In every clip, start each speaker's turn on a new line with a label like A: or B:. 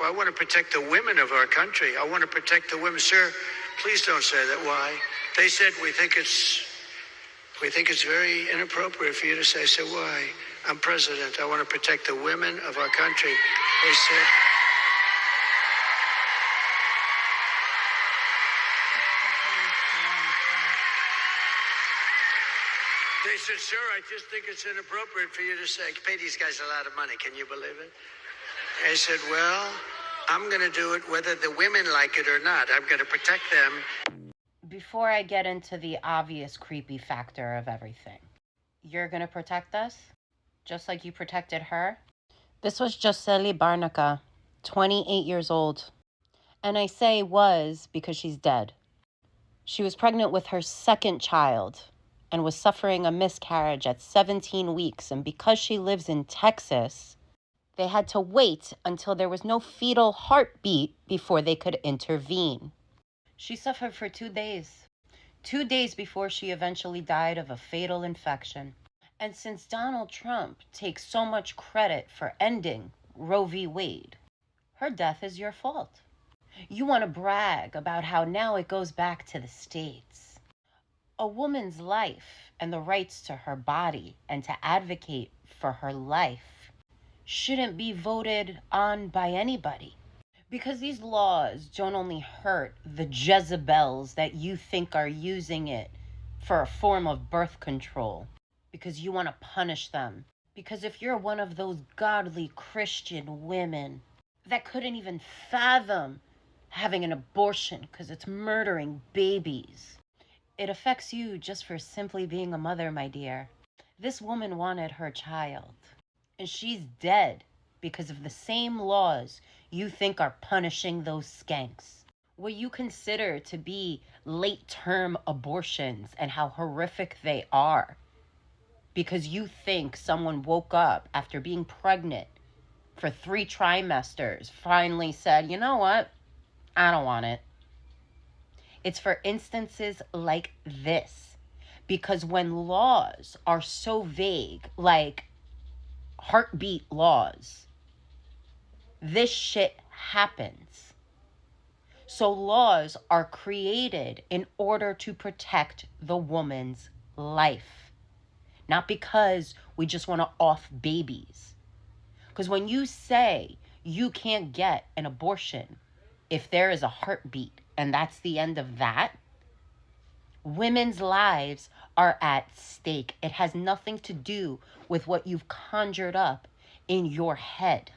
A: I want to protect the women of our country. I want to protect the women. Sir, please don't say that. Why? They said we think it's very inappropriate for you to say. So why? I'm president. I want to protect the women of our country. They said. They said, sir, I just think it's inappropriate for you to say, pay these guys a lot of money. Can you believe it? I said, well, I'm going to do it whether the women like it or not. I'm going to protect them.
B: Before I get into the obvious creepy factor of everything, you're going to protect us? Just like you protected her? This was Jocely Barnaca, 28 years old. And I say was because she's dead. She was pregnant with her second child and was suffering a miscarriage at 17 weeks. And because she lives in Texas, they had to wait until there was no fetal heartbeat before they could intervene. She suffered for 2 days. 2 days before she eventually died of a fatal infection. And since Donald Trump takes so much credit for ending Roe v. Wade, her death is your fault. You want to brag about how now it goes back to the states. A woman's life and the rights to her body and to advocate for her life shouldn't be voted on by anybody. Because these laws don't only hurt the Jezebels that you think are using it for a form of birth control, because you want to punish them. Because if you're one of those godly Christian women that couldn't even fathom having an abortion because it's murdering babies, it affects you just for simply being a mother, my dear. This woman wanted her child, and she's dead because of the same laws you think are punishing those skanks. What you consider to be late-term abortions and how horrific they are, because you think someone woke up after being pregnant for 3 trimesters, finally said, you know what? I don't want it. It's for instances like this. Because when laws are so vague, like heartbeat laws, this shit happens. So laws are created in order to protect the woman's life. Not because we just want to off babies. Because when you say you can't get an abortion if there is a heartbeat, and that's the end of that, women's lives are at stake. It has nothing to do with what you've conjured up in your head.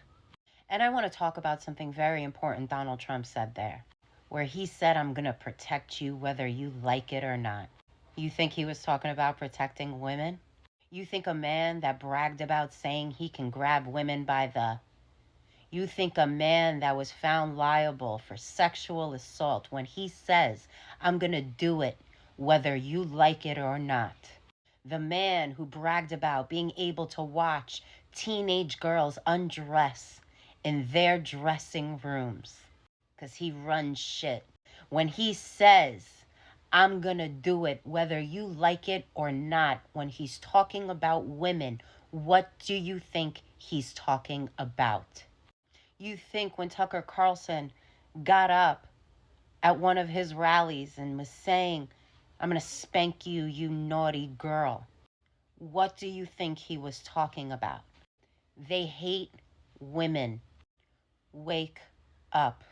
B: And I want to talk about something very important Donald Trump said there, where he said, I'm going to protect you whether you like it or not. You think he was talking about protecting women? You think a man that bragged about saying he can grab women by the... You think a man that was found liable for sexual assault, when he says, I'm going to do it whether you like it or not. The man who bragged about being able to watch teenage girls undress in their dressing rooms because he runs shit. When he says, I'm going to do it whether you like it or not, when he's talking about women, what do you think he's talking about? You think when Tucker Carlson got up at one of his rallies and was saying, I'm going to spank you, you naughty girl. What do you think he was talking about? They hate women. Wake up.